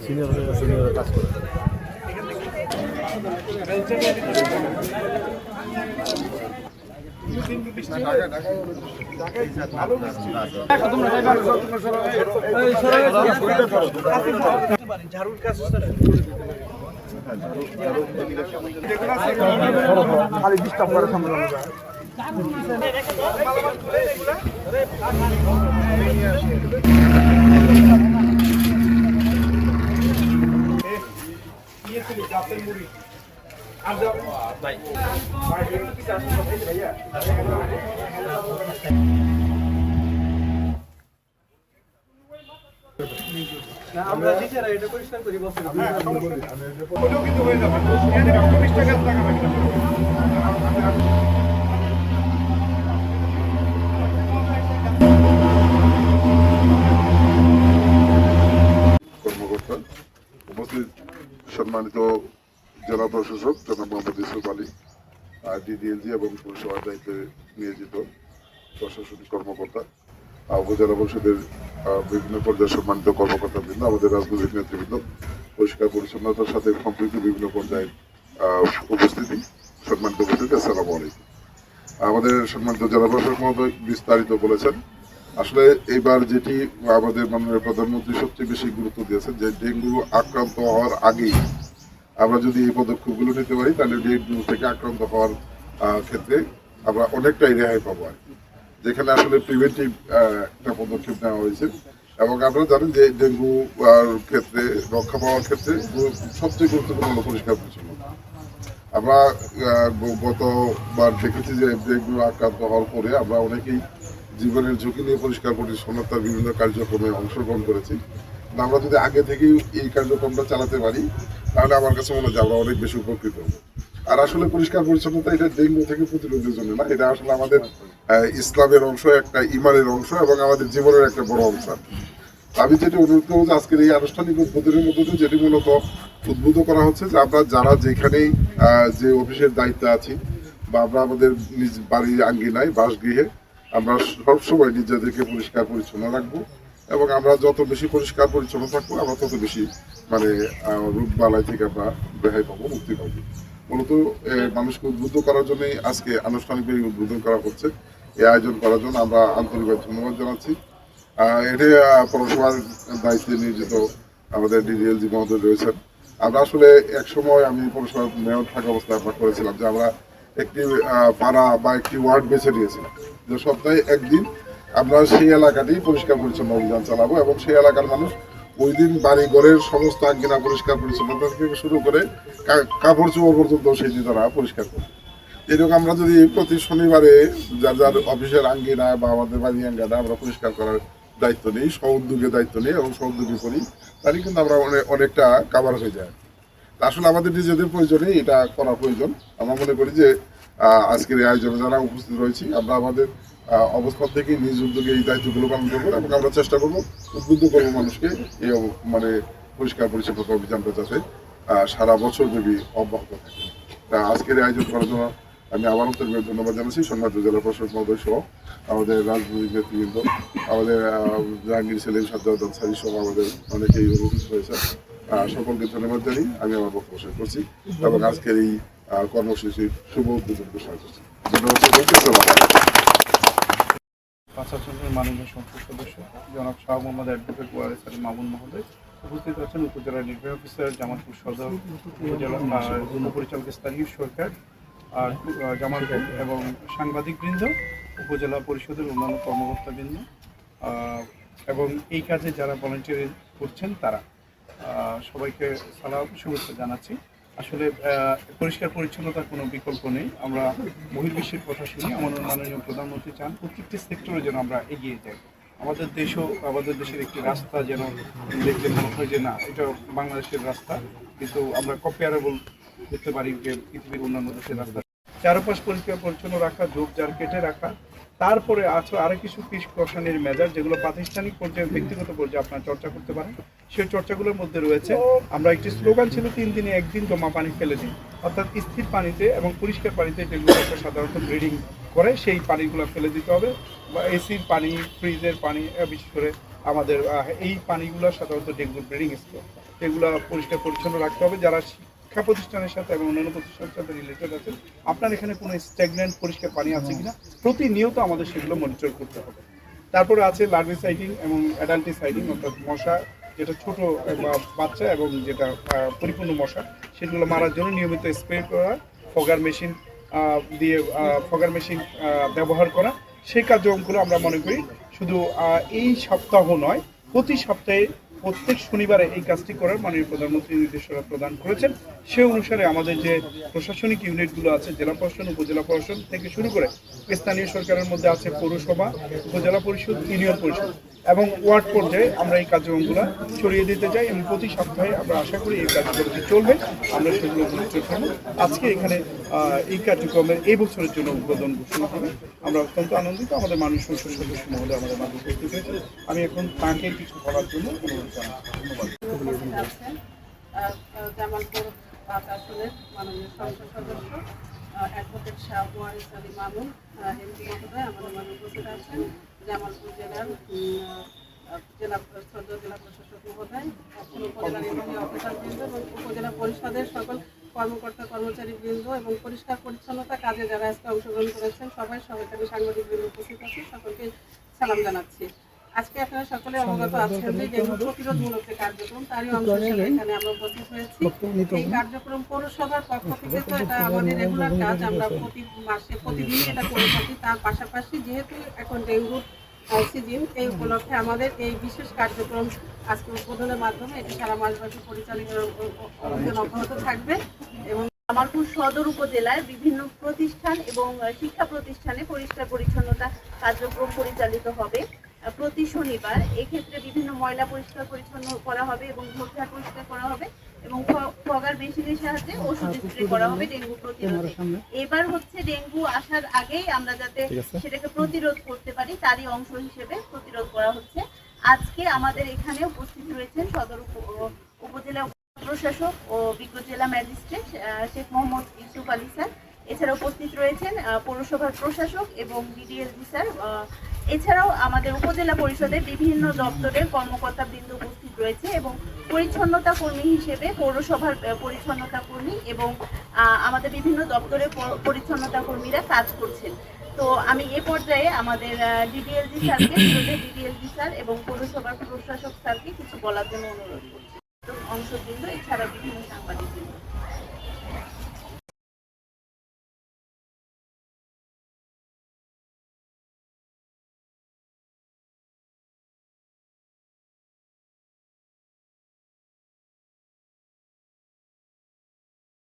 Senior কাজ করে ঝাড়ুর কাজ খালি ডিস্টার্ব করার সম্ভাবনা আমরা নিজেরা এটা পরিষ্কার করি বছর কিন্তু হয়ে যাবে কর্মকর্তা উপস্থিত সম্মানিত জেলা প্রশাসক জনাব মোহাম্মদ ইউসুফ আলী ডিডিএলজি এবং পৌরসভার দায়িত্বে নিয়োজিত প্রশাসনিক কর্মকর্তা উপজেলা পরিষদের বিভিন্ন পর্যায়ের সম্মানিত কর্মকর্তাবৃন্দ, আমাদের রাজনৈতিক নেতৃবৃন্দ, পরিষ্কার পরিচ্ছন্নতার সাথে সম্পৃক্ত বিভিন্ন পর্যায়ের উপস্থিতি, সম্মানিত উপস্থিতি, আসসালামু আলাইকুম। আমাদের সম্মানিত জেলা প্রশাসক মহোদয় বিস্তারিত বলেছেন। আসলে এইবার যেটি আমাদের মাননীয় প্রধানমন্ত্রী সবচেয়ে বেশি গুরুত্ব দিয়েছেন যে ডেঙ্গু আক্রান্ত হওয়ার আগেই আমরা যদি এই পদক্ষেপগুলো নিতে পারি তাহলে ডেঙ্গু থেকে আক্রান্ত হওয়ার ক্ষেত্রে আমরা অনেকটাই রেহাই পাবো আর কি, যেখানে আসলে প্রিভেন্টিভ একটা পদক্ষেপ নেওয়া হয়েছে। এবং আপনারা জানেন যে ডেঙ্গু ক্ষেত্রে রক্ষা পাওয়ার ক্ষেত্রে সবচেয়ে গুরুত্বপূর্ণ হলো পরিষ্কার পরিচ্ছন্নতা। আমরা গতবার দেখেছি যে ডেঙ্গু আক্রান্ত হওয়ার পরে আমরা অনেকেই জীবনের ঝুঁকি নিয়ে পরিষ্কার পরিচ্ছন্নতার বিভিন্ন কার্যক্রমে অংশগ্রহণ করেছি। আমরা যদি আগে থেকেই এই কার্যক্রমটা চালাতে পারি তাহলে আমার কাছে মনে হয় যে আমরা অনেক বেশি উপকৃত হব। আর আসলে পরিষ্কার পরিচ্ছন্নতা এটা ডেঙ্গু থেকে প্রতিরোধের জন্য না, এটা আসলে আমাদের ইসলামের অংশ, একটা ইমানের অংশ এবং আমাদের জীবনের একটা বড় অংশ। আমি যেটি অনুরোধ করবো যে আজকের এই আনুষ্ঠানিক উদ্বোধনের মধ্যে যেটি মূলত উদ্বুদ্ধ করা হচ্ছে যে আমরা যারা যেখানেই যে অফিসের দায়িত্বে আছি বা আমরা আমাদের নিজ বাড়ির আঙ্গিনায় বাসগৃহে আমরা সবসময় নিজেদেরকে পরিষ্কার পরিচ্ছন্ন রাখবো এবং আমরা যত বেশি পরিষ্কার পরিচ্ছন্ন থাকবো আমরা তত বেশি রোগ বালাই থেকে আমরা রেহাই পাবো, মুক্তি পাবো। মূলত মানুষকে উদ্বুদ্ধ করার জন্যই আজকে আনুষ্ঠানিকভাবে উদ্বোধন করা হচ্ছে। এই আয়োজন করার জন্য আমরা আন্তরিকভাবে ধন্যবাদ জানাচ্ছি। এটি পৌরসভার দায়িত্বে নিয়োজিত আমাদের ডিডিএলজি মহোদয় রয়েছেন। আমরা আসলে এক সময় আমি পৌরসভার মেয়র থাকা অবস্থায় আমরা করেছিলাম যে আমরা একটি পাড়া বা একটি ওয়ার্ড বেছে নিয়েছিলাম যে সপ্তাহে একদিন আমরা সেই এলাকাটি পরিষ্কার পরিচ্ছন্ন অভিযান চালাবো এবং সেই এলাকার মানুষ ওই দিন বাড়ি ঘরের সমস্ত আঙ্গিনা পরিষ্কার পরিচ্ছন্নতা থেকে শুরু করে কাপড় চোপড় পর্যন্ত সেই দিন তারা পরিষ্কার করবে। এরকম আমরা যদি প্রতি শনিবারে যার যার অফিসের আঙ্গিনা বা আমাদের বাড়ি আঙ্গিনা আমরা পরিষ্কার করার দায়িত্ব নিই, সহোদ্যোগের দায়িত্ব নিই এবং সহোদ্যোগী করি, তাহলে কিন্তু আমরা অনেকটা কাভার হয়ে যায়। আসলে আমাদের নিজেদের প্রয়োজনে এটা করা প্রয়োজন। আমরা মনে করি যে আজকের এই আয়োজনে যারা উপস্থিত রয়েছি আমরা আমাদের অবস্থান থেকে নিজ উদ্যোগে এই দায়িত্বগুলো পালন করবো এবং আমরা চেষ্টা করবো, উদ্বুদ্ধ করবো মানুষকে এই পরিষ্কার পরিচ্ছন্নতা অভিযানটা যাতে সারা বছর ব্যাপী অব্যাহত থাকে। আজকের এই আয়োজন করার জন্য আমি আবার অন্তর্গত ধন্যবাদ জানাচ্ছি সম্মানিত জেলা প্রশাসক মহোদয় সহ আমাদের রাজনৈতিক নেতৃবৃন্দ, আমাদের জাহাঙ্গীর সেলিম, সাজ্জাদ আনসারী সহ আমাদের অনেকেই উপস্থিত হয়েছে। সকলকে ধন্যবাদ জানিয়ে আমি আমার বক্তব্য শেষ করছি এবং আজকের এই কর্মসূচির শুভ উদ্বোধন ঘোষণা করছি। প্রশাসনের মাননীয় সংসদ সদস্য জনাব শাহ মোহাম্মদ অ্যাডভোকেট ওয়ারেস আলী মামুন মহোদয় উপস্থিত আছেন, উপজেলা নির্বাহী অফিসার, জামালপুর সদর উপজেলা উপপরিচালক স্থানীয় সরকার জামাল এবং সাংবাদিকবৃন্দ, উপজেলা পরিষদের অন্যান্য কর্মকর্তাবৃন্দ এবং এই কাজে যারা ভলান্টিয়ার করছেন তারা সবাইকে সালাম শুভেচ্ছা জানাচ্ছি। আসলে পরিষ্কার পরিচ্ছন্নতার কোনো বিকল্প নেই। আমরা বহির্বিশ্বের কথা শুনি, আমাদের মাননীয় প্রধানমন্ত্রী চান প্রত্যেকটি সেক্টরে যেন আমরা এগিয়ে যাই। আমাদের দেশও, আমাদের দেশের একটি রাস্তা যেন দেখলে মনে হয় যে না, এটা বাংলাদেশের রাস্তা, কিন্তু আমরা কম্পেয়ারেবল করতে পারি যে পৃথিবীর অন্যান্য দেশের রাস্তা। চারপাশ পরিষ্কার পরিচ্ছন্ন রাখা, ঝোপঝাড় কেটে রাখা, তারপরে আছে আরো কিছু প্রিকশনের মেজার যেগুলো প্রাতিষ্ঠানিক পর্যায়ে, ব্যক্তিগত পর্যায়ে আপনারা চর্চা করতে পারেন। সেই চর্চাগুলোর মধ্যে রয়েছে, আমরা একটি স্লোগান ছিল 3 দিনে 1 দিন জমা পানি ফেলে দিন, অর্থাৎ স্থির পানিতে এবং পরিষ্কার পানিতে যেগুলো সাধারণত ব্রিডিং করে সেই পানিগুলো ফেলে দিতে হবে, বা এসির পানি, ফ্রিজের পানি, বিশেষ করে আমাদের এই পানিগুলো সাধারণত ডেঙ্গুর ব্রিডিং স্পট, এগুলো পরিষ্কার পরিচ্ছন্ন রাখতে হবে। যারা শিক্ষা প্রতিষ্ঠানের সাথে এবং অন্যান্য প্রতিষ্ঠানের সাথে রিলেটেড আছেন, আপনার এখানে কোনো স্ট্যাগন্যান্ট পরিষ্কার পানি আছে কিনা প্রতিনিয়ত আমাদের সেগুলো মনিটর করতে হবে। তারপরে আছে লার্ভিসাইডিং এবং অ্যাডাল্টিসাইডিং, অর্থাৎ মশা যেটা ছোট বাচ্চা এবং যেটা পরিপূর্ণ মশা, সেগুলো মারার জন্য নিয়মিত স্প্রে করা, ফগার মেশিন দিয়ে ফগার মেশিন ব্যবহার করা, সেই কার্যক্রমগুলো আমরা মনে করি শুধু এই সপ্তাহ নয়, প্রতি সপ্তাহে প্রত্যেক শনিবারে এই কাজটি করার মাননীয় প্রধানমন্ত্রী নির্দেশনা প্রদান করেছেন। সে অনুসারে আমাদের যে প্রশাসনিক ইউনিটগুলো আছে, জেলা প্রশাসন, উপজেলা প্রশাসন থেকে শুরু করে স্থানীয় সরকারের মধ্যে আছে পৌরসভা, উপজেলা পরিষদ, ইউনিয়ন পরিষদ এবং ওয়ার্ড পর্যায়ে আমরা এই কার্যক্রমগুলো ছড়িয়ে দিতে চাই এবং প্রতি সপ্তাহে আমরা আশা করি এই কার্যক্রমটি চলবে, আমরা সেগুলো মনিটর করব। আজকে এখানে এই কার্যক্রমের এই বছরের জন্য উদ্বোধন ঘোষণা হবে। আমরা অত্যন্ত আনন্দিত, আমাদের মাননীয় সংসদ সদস্য মহোদয় আমাদের মাঝে উপস্থিত হয়েছেন। আমি এখন তাকে কিছু বলার জন্য অনুরোধ জানাচ্ছি। ধন্যবাদ। জামালপুর 5 আসনের মাননীয় সংসদ সদস্য অ্যাডভোকেট শাহ ওয়ারিস আলী মামুন এমপি মহোদয়, আমাদের মাঝে উপস্থিত আছেন জামালপুর জেলার জেলা প্রশাসক মহোদয়, উপজেলা নির্বাহী অফিসারবৃন্দ এবং উপজেলা পরিষদের সকল কর্মকর্তা কর্মচারীবৃন্দ এবং পরিষ্কার পরিচ্ছন্নতা কাজে যারা আজকে অংশগ্রহণ করেছেন সবাইকে সাংবাদিকবৃন্দ উপস্থিত আছে, সকলকে সালাম জানাচ্ছি। আজকে আপনারা সকলে অবগত আছেন যে ডেঙ্গু প্রতিরোধমূলক যে কার্যক্রম, তারই অংশ হিসেবে এখানে আমরা উপস্থিত হয়েছি। এই কার্যক্রম পৌরসভার পক্ষ থেকে তো এটা আমাদের রেগুলার কাজ, আমরা প্রতি মাসে প্রতিদিনই এটা করে থাকি। তার পাশাপাশি যেহেতু এখন ডেঙ্গুর সিজন, এই উপলক্ষে আমাদের এই বিশেষ কার্যক্রম আজকে উদ্বোধনের মাধ্যমে এটি সারা মাসব্যাপী পরিচালিত অব্যাহত থাকবে। এবং জামালপুর সদর উপজেলার বিভিন্ন প্রতিষ্ঠান এবং শিক্ষা প্রতিষ্ঠানে পরিষ্কার পরিচ্ছন্নতা কার্যক্রম পরিচালিত হবে প্রতি শনিবার। এক্ষেত্রে বিভিন্ন ময়লা পরিষ্কার পরিচ্ছন্ন করা হবে এবং ঝোপঝাড় পরিষ্কার করা হবে এবং ফগার মেশিনের সাহায্যে ওষুধ স্প্রে করা হবে ডেঙ্গু প্রতিরোধে। এবার হচ্ছে ডেঙ্গু আসার আগেই আমরা যাতে সেটাকে প্রতিরোধ করতে পারি, তারই অংশ হিসেবে প্রতিরোধ করা হচ্ছে। আজকে আমাদের এখানে উপস্থিত রয়েছেন সদর উপজেলা প্রশাসক ও বিজ্ঞ জেলা ম্যাজিস্ট্রেট শেখ মোহাম্মদ ইউসুফ আলী স্যার। এছাড়া উপস্থিত রয়েছেন পৌরসভার প্রশাসক এবং ডিডিএলজি স্যার। এছাড়াও আমাদের উপজেলা পরিষদের বিভিন্ন দপ্তরের কর্মকর্তা বৃন্দ উপস্থিত রয়েছে এবং পরিচ্ছন্নতা কর্মী হিসেবে পৌরসভার পরিচ্ছন্নতা কর্মী এবং আমাদের বিভিন্ন দপ্তরের পরিচ্ছন্নতা কর্মীরা কাজ করছেন। তো আমি এ পর্যায়ে আমাদের ডিডিএলজি স্যার এবং পৌরসভার প্রশাসক স্যারকে কিছু বলার জন্য অনুরোধ করছি। অংশবৃন্দ এছাড়া বিভিন্ন সাংবাদিকবৃন্দ।